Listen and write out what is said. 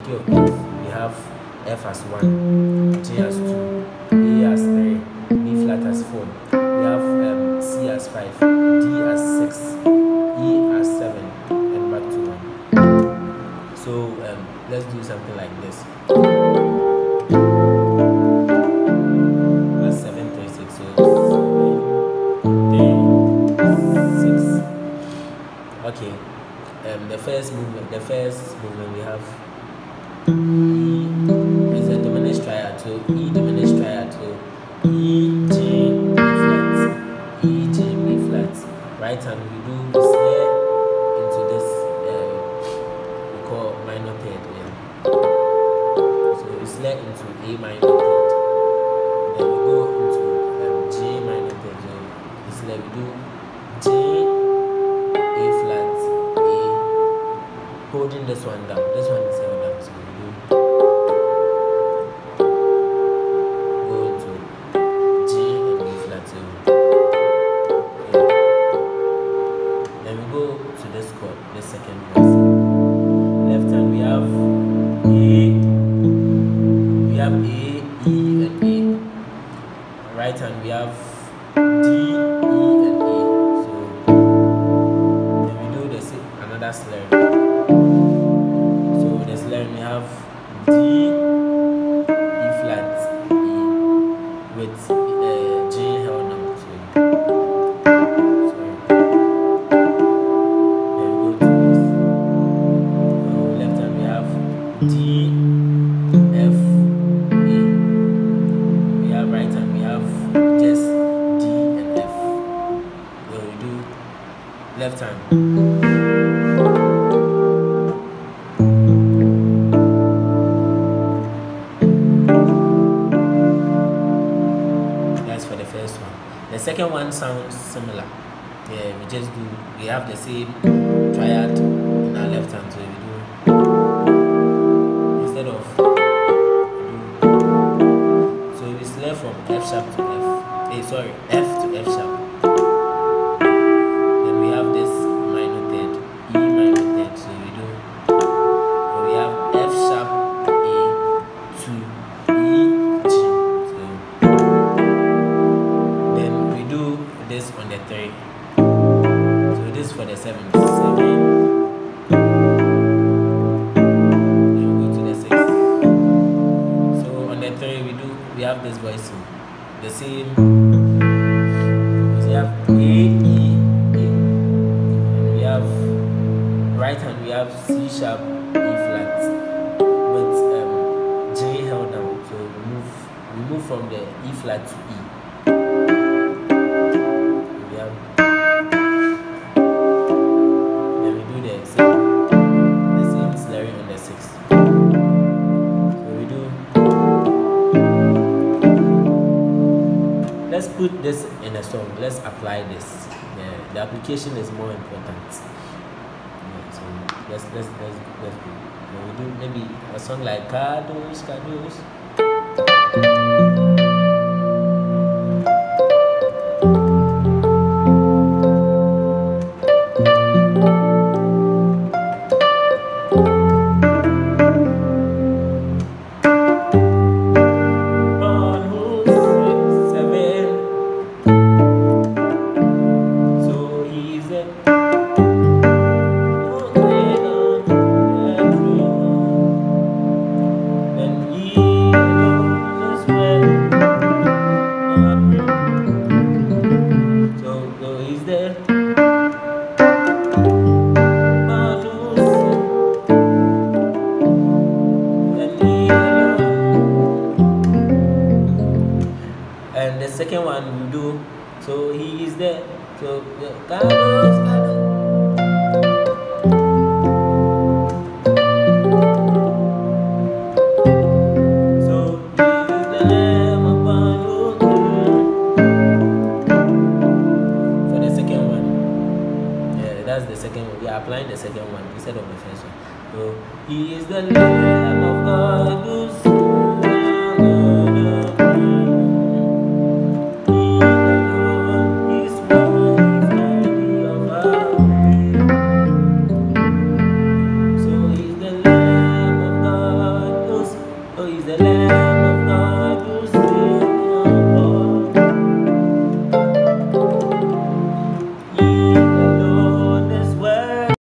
Key of F, we have F as 1, G as 2, A as 3, B flat as 4. We have C as 5, D as 6, E as 7, and back to 1. So let's do something like this. That's 7, 3, 6. So 7, 3, 6. Okay. The first movement we have E is a diminished triad, so E diminished triad, so E, G, B flat, E, G, B flat. Right hand we do snare into this we call minor third. Yeah. So we snare into A minor third. Then we go into G minor third. So we snare, we do G, A flat, A, holding this one down. This one is held down. So we do go into G and B flat. So then we go to this chord, the second verse. Left hand we have A, E and A. Right hand we have D, E and A. So then we do another slur. So the slur we have D, E flat, E with G held down. D, F, A. We have right hand, we have just D and F. So we do left hand. That's for the first one. The second one sounds similar. Yeah, we have the same triad in our left hand. So we do so we slur from F sharp to F. F to F sharp. Then we have this minor third, E minor third. So we have F sharp A to E G. So then we do this on the 3. So this for the 7. We have this voice the same. So we have A, E, A. And we have right hand, we have C sharp, E flat with G held down. So we move from the E flat to E. We have, then we do the same slurring on the 6. Let's put this in a song. Let's apply this. Yeah, the application is more important. Yeah, so let's do. We do maybe a song like Kadosh, Kadosh. And the second one we do, so he is there. So Kadosh, Kadosh. So he is the Lamb upon your throne. For the second one, yeah, that's the second one. We are applying the second one instead of the first one. So he is the Lamb.